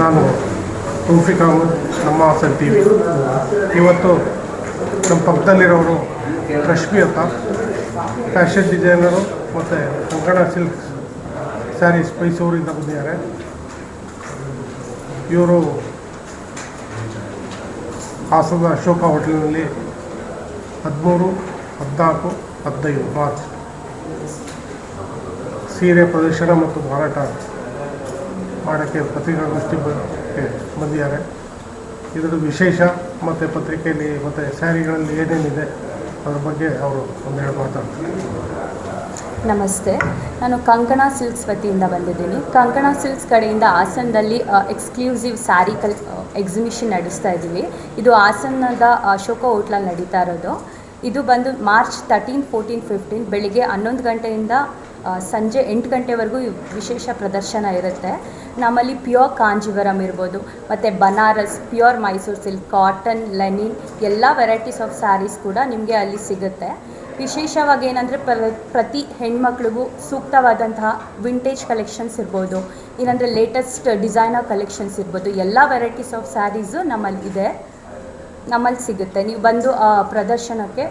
ನಾನು ತೌಫಿಕ್ ಅಹಮದ್, ನಮ್ಮ ಹಾಸನ್ ಟಿವಿ. ಇವತ್ತು ನಮ್ಮ ಪಕ್ಕದಲ್ಲಿರೋರು ರಶ್ಮಿ ಅಂತ ಫ್ಯಾಷನ್ ಡಿಸೈನರು ಮತ್ತು ಕಂಕಣ ಸಿಲ್ಕ್ ಸ್ಯಾರೀಸ್ ಮೈಸೂರಿಂದ ಬಂದಿದ್ದಾರೆ. ಇವರು ಹಾಸನದ ಅಶೋಕ ಹೋಟೆಲ್ನಲ್ಲಿ 13, 14, 15 ಮಾರ್ಚ್ ಸೀರೆ ಪ್ರದರ್ಶನ ಮತ್ತು ಮಾರಾಟ ಮಾಡೋಕ್ಕೆ ಪತ್ರಿಕಾಗೋಷ್ಠಿ ಬಂದಿದ್ದಾರೆ. ಇದರ ವಿಶೇಷ ಮತ್ತು ಪತ್ರಿಕೆಯಲ್ಲಿ ಮತ್ತು ಸ್ಯಾರಿಗಳಲ್ಲಿ ಏನೇನಿದೆ ಅದ್ರ ಬಗ್ಗೆ ಅವರು ಒಂದೆರಡು ಮಾತಾಡ್ತಾರೆ. ನಮಸ್ತೆ, ನಾನು ಕಂಕಣ ಸಿಲ್ಕ್ಸ್ ವತಿಯಿಂದ ಬಂದಿದ್ದೀನಿ. ಕಂಕಣ ಸಿಲ್ಕ್ಸ್ ಕಡೆಯಿಂದ ಹಾಸನದಲ್ಲಿ ಎಕ್ಸ್ಕ್ಲೂಸಿವ್ ಸ್ಯಾರಿ ಎಕ್ಸಿಬಿಷನ್ ನಡೆಸ್ತಾ ಇದ್ದೀವಿ. ಇದು ಹಾಸನದ ಅಶೋಕ ಹೋಟ್ಲಲ್ಲಿ ನಡೀತಾ ಇರೋದು. ಇದು ಬಂದು ಮಾರ್ಚ್ 13, 14, 15 ಬೆಳಿಗ್ಗೆ 11 ಗಂಟೆಯಿಂದ ಸಂಜೆ 8 ಗಂಟೆವರೆಗೂ ವಿಶೇಷ ಪ್ರದರ್ಶನ ಇರುತ್ತೆ. ನಮ್ಮಲ್ಲಿ ಪ್ಯೂರ್ ಕಾಂಜೀವರಂ ಇರ್ಬೋದು, ಮತ್ತು Banaras, pure Mysuru silk, cotton, Lenin ಎಲ್ಲ ವೆರೈಟೀಸ್ ಆಫ್ ಸ್ಯಾರೀಸ್ ಕೂಡ ನಿಮಗೆ ಅಲ್ಲಿ ಸಿಗುತ್ತೆ. ವಿಶೇಷವಾಗಿ ಏನಂದರೆ ಪ್ರತಿ ಹೆಣ್ಮಕ್ಳಿಗೂ ಸೂಕ್ತವಾದಂತಹ ವಿಂಟೇಜ್ ಕಲೆಕ್ಷನ್ಸ್ ಇರ್ಬೋದು, ಏನಂದರೆ ಲೇಟೆಸ್ಟ್ ಡಿಸೈನರ್ ಕಲೆಕ್ಷನ್ಸ್ ಇರ್ಬೋದು, ಎಲ್ಲ ವೆರೈಟೀಸ್ ಆಫ್ ಸ್ಯಾರೀಸು ನಮ್ಮಲ್ಲಿ ಸಿಗುತ್ತೆ. ನೀವು ಬಂದು ಆ ಪ್ರದರ್ಶನಕ್ಕೆ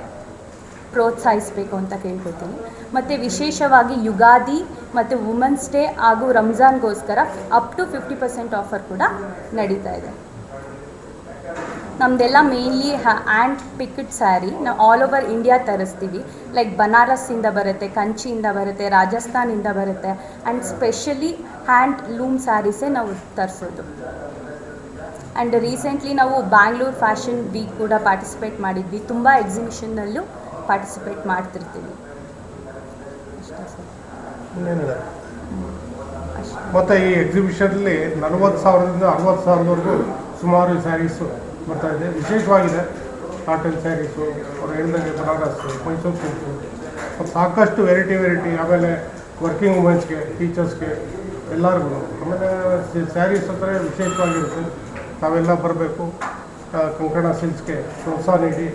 ಪ್ರೋತ್ಸಾಹಿಸಬೇಕು ಅಂತ ಕೇಳ್ಕೊತೀನಿ. ಮತ್ತು ವಿಶೇಷವಾಗಿ ಯುಗಾದಿ ಮತ್ತು ವುಮೆನ್ಸ್ ಡೇ ಹಾಗೂ ರಂಜಾನ್ಗೋಸ್ಕರ ಅಪ್ ಟು 50% ಆಫರ್ ಕೂಡ ನಡೀತಾ ಇದೆ. ನಮ್ಮದೆಲ್ಲ ಮೇನ್ಲಿ ಹ್ಯಾಂಡ್ ಪಿಕ್ಡ್ ಸ್ಯಾರಿ ನಾವು ಆಲ್ ಓವರ್ ಇಂಡಿಯಾ ತರಿಸ್ತೀವಿ. ಲೈಕ್ ಬನಾರಸ್ಸಿಂದ ಬರುತ್ತೆ, ಕಂಚಿಯಿಂದ ಬರುತ್ತೆ, ರಾಜಸ್ಥಾನಿಂದ ಬರುತ್ತೆ, ಆ್ಯಂಡ್ ಸ್ಪೆಷಲಿ ಹ್ಯಾಂಡ್ ಲೂಮ್ ಸ್ಯಾರೀಸೇ ನಾವು ತರಿಸೋದು. ಆ್ಯಂಡ್ ರೀಸೆಂಟ್ಲಿ ನಾವು ಬ್ಯಾಂಗ್ಳೂರ್ ಫ್ಯಾಷನ್ ವೀಕ್ ಕೂಡ ಪಾರ್ಟಿಸಿಪೇಟ್ ಮಾಡಿದ್ವಿ. ತುಂಬ ಎಕ್ಸಿಬಿಷನ್ನಲ್ಲೂ ಪಾರ್ಟಿಸಿಪೇಟ್ ಮಾಡ್ತಿರ್ತೀವಿ. ಮತ್ತು ಈ ಎಕ್ಸಿಬಿಷನಲ್ಲಿ 40,000ದಿಂದ 60,000ವರೆಗೂ ಸುಮಾರು ಸ್ಯಾರೀಸು ಬರ್ತಾ ಇದೆ. ವಿಶೇಷವಾಗಿದೆ ಕಾಟನ್ ಸ್ಯಾರೀಸು, ಅವ್ರು ಹೇಳಿದಂಗೆ ಬನಾರಸ್ಸು, ಮೈಸೂರು ಸಿಲ್ಕು, ಮತ್ತು ಸಾಕಷ್ಟು ವೆರೈಟಿ. ಆಮೇಲೆ ವರ್ಕಿಂಗ್ ವುಮೆನ್ಸ್ಗೆ, ಟೀಚರ್ಸ್ಗೆ ಎಲ್ಲರಿಗೂ. ಆಮೇಲೆ ಸ್ಯಾರೀಸ್ ಅಂದರೆ ವಿಶೇಷವಾಗಿರುತ್ತೆ. ತಾವೆಲ್ಲ ಬರಬೇಕು. ಕಂಕಣ ಸಿಲ್ಕ್ಸ್ಗೆ ಪ್ರೋತ್ಸಾಹ ನೀಡಿ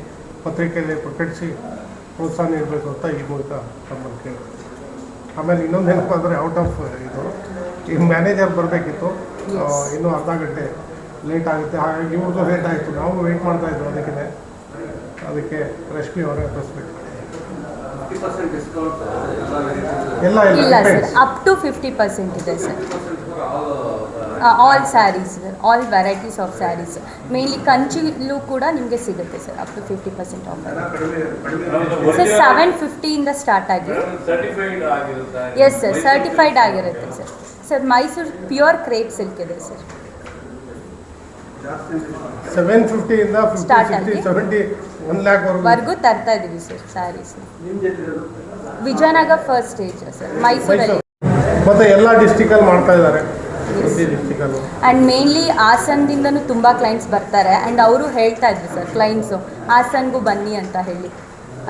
ಪತ್ರಿಕೆಯಲ್ಲಿ ಪ್ರಕಟಿಸಿ ಪ್ರೋತ್ಸಾಹ ನೀಡಬೇಕು ಅಂತ ಈ ಮೂಲಕ ನಮ್ಮನ್ನು ಕೇಳಿ. ಆಮೇಲೆ ಇನ್ನೊಂದೇನಪ್ಪ ಅಂದರೆ ಔಟ್ ಆಫ್ ಈಗ ಮ್ಯಾನೇಜರ್ ಬರಬೇಕಿತ್ತು, ಇನ್ನೂ ಅರ್ಧ ಗಂಟೆ ಲೇಟ್ ಆಗುತ್ತೆ. ಹಾಗಾಗಿ ಇವ್ರದ್ದು ಲೇಟ್ ಆಯಿತು, ನಾವು ವೆಯ್ಟ್ ಮಾಡ್ತಾಯಿದ್ವು. ಅದಕ್ಕೆ ರಶ್ಮಿ ಅವರೇ ಬರೆಸ್ಬೇಕು. ಇಲ್ಲ ಸರ್, ಅಪ್ ಟು 50% ಇದೆ sir. All saris, all varieties of saris, mainly ಕಂಚಿಲೂ ಕೂಡ ನಿಮಗೆ ಸಿಗುತ್ತೆ sir. Up to 50% offer sir. 750ಇಂದ ಸ್ಟಾರ್ಟ್ ಆಗಿ. ಎಸ್ ಸರ್, ಸರ್ಟಿಫೈಡ್ ಆಗಿರುತ್ತೆ sir. Sir Mysore pure crepe silk ಇದೆ ಸರ್. 750ಇಂದ ಸ್ಟಾರ್ಟ್ ಆಗಿ 1 ಲ್ಯಾಕ್ವರೆಗೂ ತರ್ತಾ ಇದ್ದೀವಿ sir saris. Vijayanagara first stage sir, ಮೈಸೂರಲ್ಲಿ. ಮತ್ತು ಎಲ್ಲ ಡಿಸ್ಟಿಕಲ್ಲಿ ಮಾಡ್ತಾ ಇದ್ದಾರೆ. ಪ್ರತಿ ಡಿಸ್ಟಿಕಲ್ಲೂ ಆ್ಯಂಡ್ ಮೇನ್ಲಿ ಹಾಸನದಿಂದನೂ ತುಂಬ ಕ್ಲೈಂಟ್ಸ್ ಬರ್ತಾರೆ. ಆ್ಯಂಡ್ ಅವರು ಹೇಳ್ತಾ ಇದ್ರು ಸರ್, ಕ್ಲೈಂಟ್ಸು ಹಾಸನ್ಗೂ ಬನ್ನಿ ಅಂತ ಹೇಳಿ.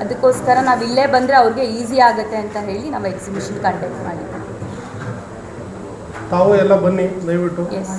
ಅದಕ್ಕೋಸ್ಕರ ನಾವು ಇಲ್ಲೇ ಬಂದರೆ ಅವ್ರಿಗೆ ಈಸಿ ಆಗುತ್ತೆ ಅಂತ ಹೇಳಿ ನಾವು ಎಕ್ಸಿಬಿಷನ್ ಕಂಡಕ್ಟ್ ಮಾಡಿದ್ವಿ. ತಾವು ಎಲ್ಲ ಬನ್ನಿ ದಯವಿಟ್ಟು. ಎಸ್.